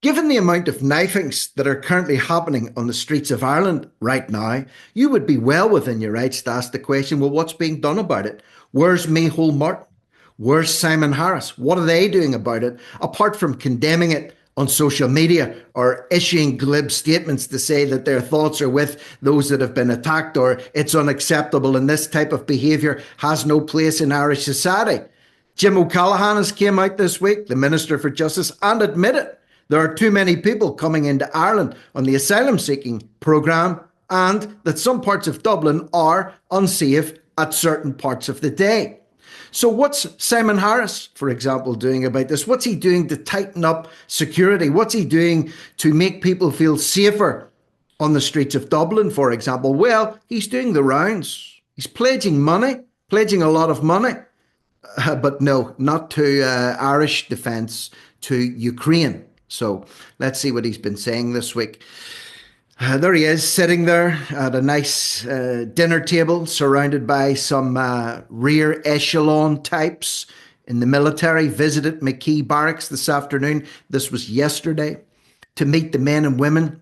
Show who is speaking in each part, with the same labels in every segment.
Speaker 1: Given the amount of knifings that are currently happening on the streets of Ireland right now, you would be well within your rights to ask the question, well, what's being done about it? Where's Micheál Martin? Where's Simon Harris? What are they doing about it, apart from condemning it on social media or issuing glib statements to say that their thoughts are with those that have been attacked, or it's unacceptable and this type of behaviour has no place in Irish society? Jim O'Callaghan has came out this week, the Minister for Justice, and admitted there are too many people coming into Ireland on the asylum seeking programme, and that some parts of Dublin are unsafe at certain parts of the day. So what's Simon Harris, for example, doing about this? What's he doing to tighten up security? What's he doing to make people feel safer on the streets of Dublin, for example? Well, he's doing the rounds. He's pledging money, pledging a lot of money. But no, not to Irish defence, to Ukraine. So let's see what he's been saying this week. There he is, sitting there at a nice dinner table, surrounded by some rear echelon types in the military. Visited McKee Barracks this afternoon. This was yesterday, to meet the men and women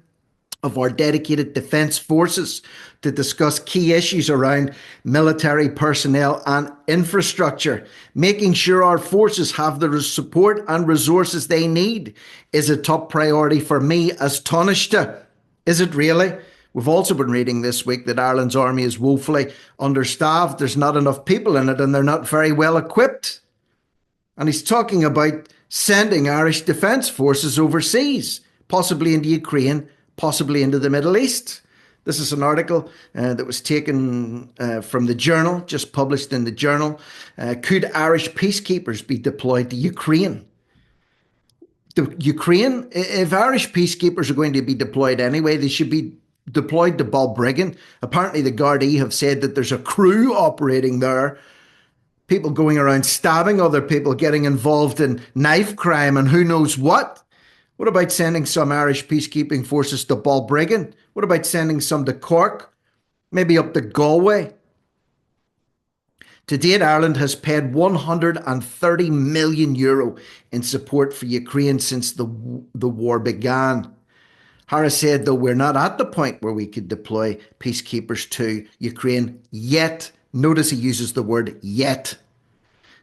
Speaker 1: of our dedicated defence forces to discuss key issues around military personnel and infrastructure. Making sure our forces have the support and resources they need is a top priority for me as Taoiseach. Is it really? We've also been reading this week that Ireland's army is woefully understaffed. There's not enough people in it and they're not very well equipped. And he's talking about sending Irish defence forces overseas, possibly into Ukraine, possibly into the Middle East. This is an article that was taken from the Journal, just published in the Journal. Could Irish peacekeepers be deployed to Ukraine? Ukraine, if Irish peacekeepers are going to be deployed anyway, they should be deployed to Balbriggan. Apparently the Gardaí have said that there's a crew operating there, people going around stabbing other people, getting involved in knife crime and who knows what. What about sending some Irish peacekeeping forces to Balbriggan? What about sending some to Cork? Maybe up to Galway? To date, Ireland has paid €130 million in support for Ukraine since the war began. Harris said, though, we're not at the point where we could deploy peacekeepers to Ukraine yet. Notice he uses the word yet.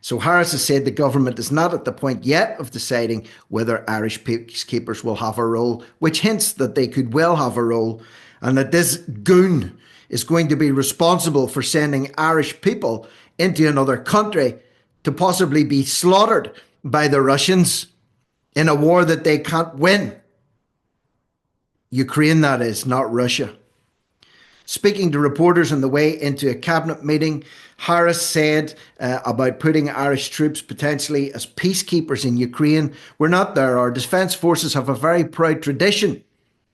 Speaker 1: So Harris has said the government is not at the point yet of deciding whether Irish peacekeepers will have a role, which hints that they could well have a role, and that this goon is going to be responsible for sending Irish people into another country to possibly be slaughtered by the Russians in a war that they can't win. Ukraine, that is, not Russia. Speaking to reporters on the way into a cabinet meeting, Harris said about putting Irish troops potentially as peacekeepers in Ukraine, we're not there. Our defence forces have a very proud tradition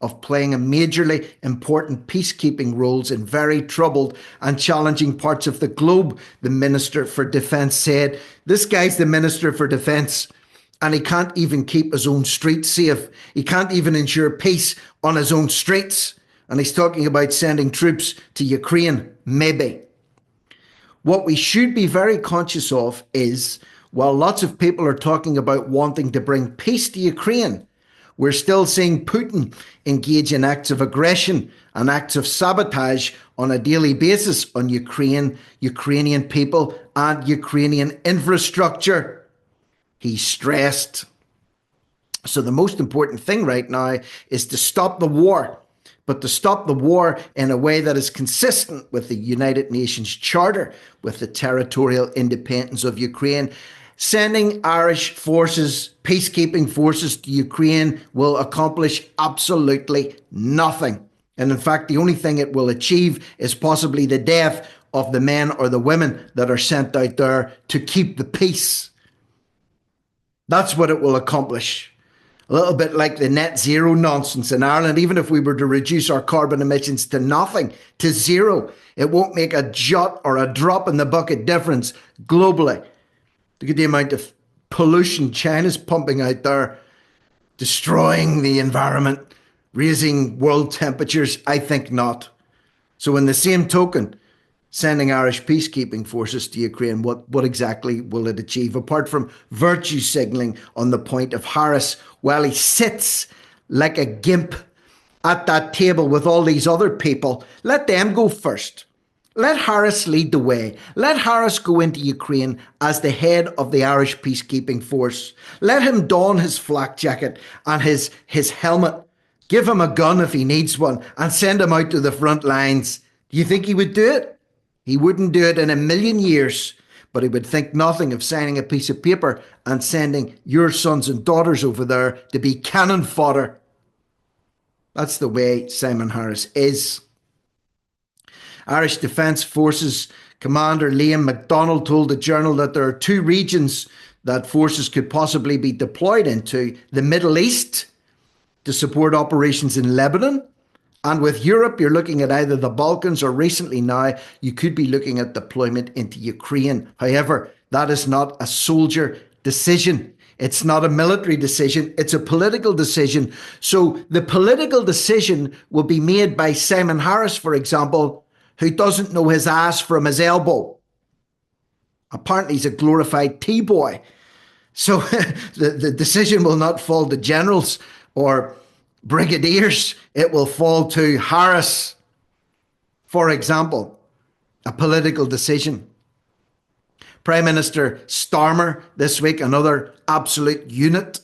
Speaker 1: of playing a majorly important peacekeeping roles in very troubled and challenging parts of the globe, the Minister for Defence said. This guy's the Minister for Defence, and he can't even keep his own streets safe. He can't even ensure peace on his own streets. And he's talking about sending troops to Ukraine, maybe. What we should be very conscious of is, while lots of people are talking about wanting to bring peace to Ukraine, we're still seeing Putin engage in acts of aggression and acts of sabotage on a daily basis on Ukraine, Ukrainian people and Ukrainian infrastructure. He stressed. So the most important thing right now is to stop the war, but to stop the war in a way that is consistent with the United Nations Charter, with the territorial independence of Ukraine. Sending Irish forces, peacekeeping forces to Ukraine will accomplish absolutely nothing. And in fact, the only thing it will achieve is possibly the death of the men or the women that are sent out there to keep the peace. That's what it will accomplish. A little bit like the net zero nonsense in Ireland. Even if we were to reduce our carbon emissions to nothing, to zero, it won't make a jot or a drop in the bucket difference globally. Look at the amount of pollution China's pumping out there, destroying the environment, raising world temperatures. I think not. So in the same token, sending Irish peacekeeping forces to Ukraine, what exactly will it achieve? Apart from virtue signalling on the point of Harris, while he sits like a gimp at that table with all these other people, let them go first. Let Harris lead the way. Let Harris go into Ukraine as the head of the Irish peacekeeping force. Let him don his flak jacket and his helmet. Give him a gun if he needs one and send him out to the front lines. Do you think he would do it? He wouldn't do it in a million years, but he would think nothing of signing a piece of paper and sending your sons and daughters over there to be cannon fodder. That's the way Simon Harris is. Irish Defence Forces Commander Liam MacDonald told the Journal that there are two regions that forces could possibly be deployed into: the Middle East to support operations in Lebanon. And with Europe, you're looking at either the Balkans, or recently now, you could be looking at deployment into Ukraine. However, that is not a soldier decision. It's not a military decision. It's a political decision. So the political decision will be made by Simon Harris, for example, who doesn't know his ass from his elbow. Apparently, he's a glorified T-boy. So the decision will not fall to generals or brigadiers. It will fall to Harris, for example. A political decision. Prime Minister Starmer this week, another absolute unit,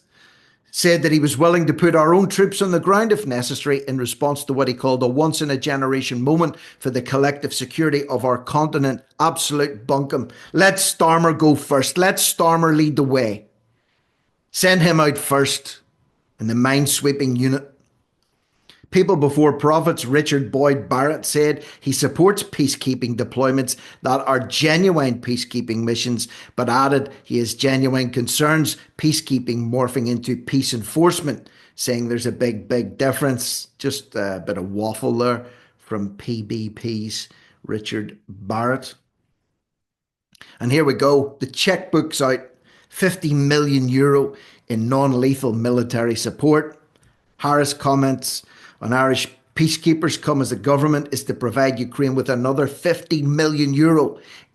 Speaker 1: said that he was willing to put our own troops on the ground if necessary in response to what he called a once-in-a-generation moment for the collective security of our continent. Absolute bunkum. Let Starmer go first. Let Starmer lead the way. Send him out first in the mine-sweeping unit. People Before Profits Richard Boyd Barrett said he supports peacekeeping deployments that are genuine peacekeeping missions, but added he has genuine concerns peacekeeping morphing into peace enforcement, saying there's a big difference. Just a bit of waffle there from PBP's Richard Barrett. And here we go. The checkbook's out. €50 million in non-lethal military support. Harris comments on Irish peacekeepers come as the government is to provide Ukraine with another €50 million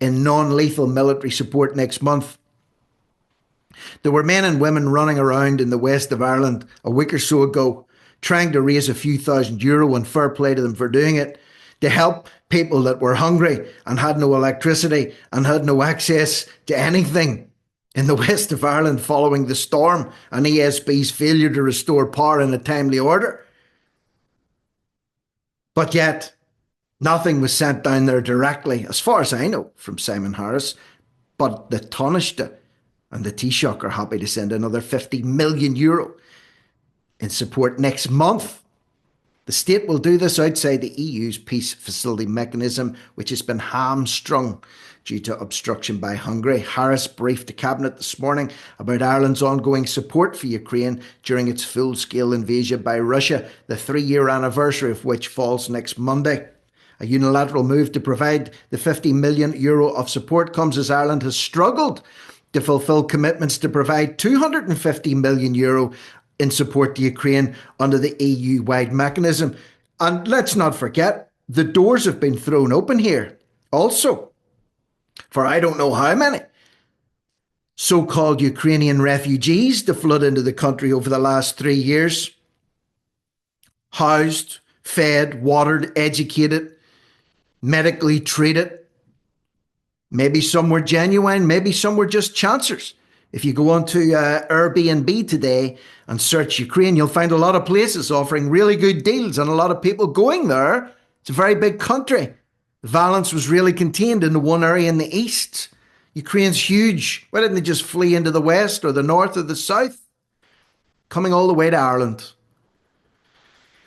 Speaker 1: in non-lethal military support next month. There were men and women running around in the west of Ireland a week or so ago trying to raise a few €1,000, and fair play to them for doing it, to help people that were hungry and had no electricity and had no access to anything in the west of Ireland following the storm and ESB's failure to restore power in a timely order. But yet, nothing was sent down there directly, as far as I know, from Simon Harris. But the Taoiseach and the Taoiseach are happy to send another €50 million in support next month. The state will do this outside the EU's peace facility mechanism, which has been hamstrung due to obstruction by Hungary. Harris briefed the cabinet this morning about Ireland's ongoing support for Ukraine during its full-scale invasion by Russia, the 3-year anniversary of which falls next Monday. A unilateral move to provide the €50 million of support comes as Ireland has struggled to fulfil commitments to provide €250 million in support to Ukraine under the EU-wide mechanism. And let's not forget, the doors have been thrown open here also for I don't know how many so-called Ukrainian refugees to flood into the country over the last 3 years. Housed, fed, watered, educated, medically treated. Maybe some were genuine, maybe some were just chancers. If you go onto Airbnb today and search Ukraine, you'll find a lot of places offering really good deals and a lot of people going there. It's a very big country. The violence was really contained in the one area in the east. Ukraine's huge. Why didn't they just flee into the west or the north or the south? Coming all the way to Ireland.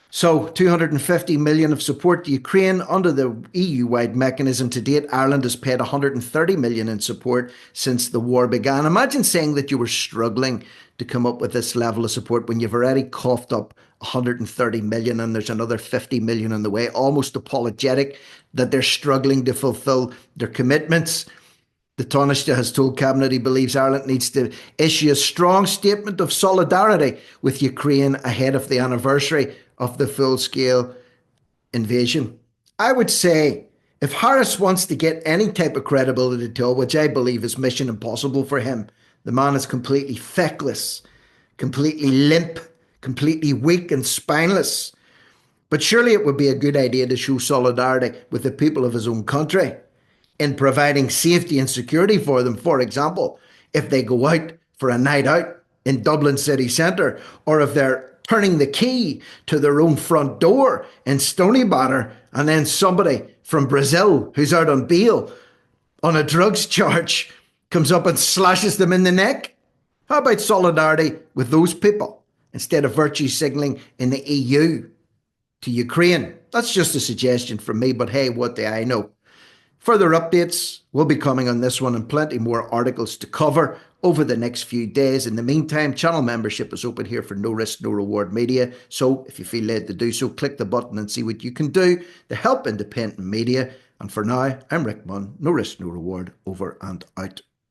Speaker 1: So, €250 million of support to Ukraine under the EU-wide mechanism. To date, Ireland has paid €130 million in support since the war began. Imagine saying that you were struggling to come up with this level of support when you've already coughed up €130 million and there's another €50 million on the way, almost apologetic that they're struggling to fulfil their commitments. The Taoiseach has told Cabinet he believes Ireland needs to issue a strong statement of solidarity with Ukraine ahead of the anniversary of the full-scale invasion. I would say If Harris wants to get any type of credibility at all, which I believe is mission impossible for him, the man is completely feckless, completely limp, completely weak and spineless. But surely it would be a good idea to show solidarity with the people of his own country in providing safety and security for them. For example, if they go out for a night out in Dublin city centre, or if they're turning the key to their own front door in Stoneybatter, and then somebody from Brazil who's out on bail on a drugs charge comes up and slashes them in the neck. How about solidarity with those people instead of virtue signalling in the EU to Ukraine? That's just a suggestion from me, but hey, what do I know? Further updates will be coming on this one and plenty more articles to cover over the next few days. In the meantime, channel membership is open here for No Risk, No Reward Media. So if you feel led to do so, click the button and see what you can do to help independent media. And for now, I'm Rick Munn. No risk, no reward. Over and out.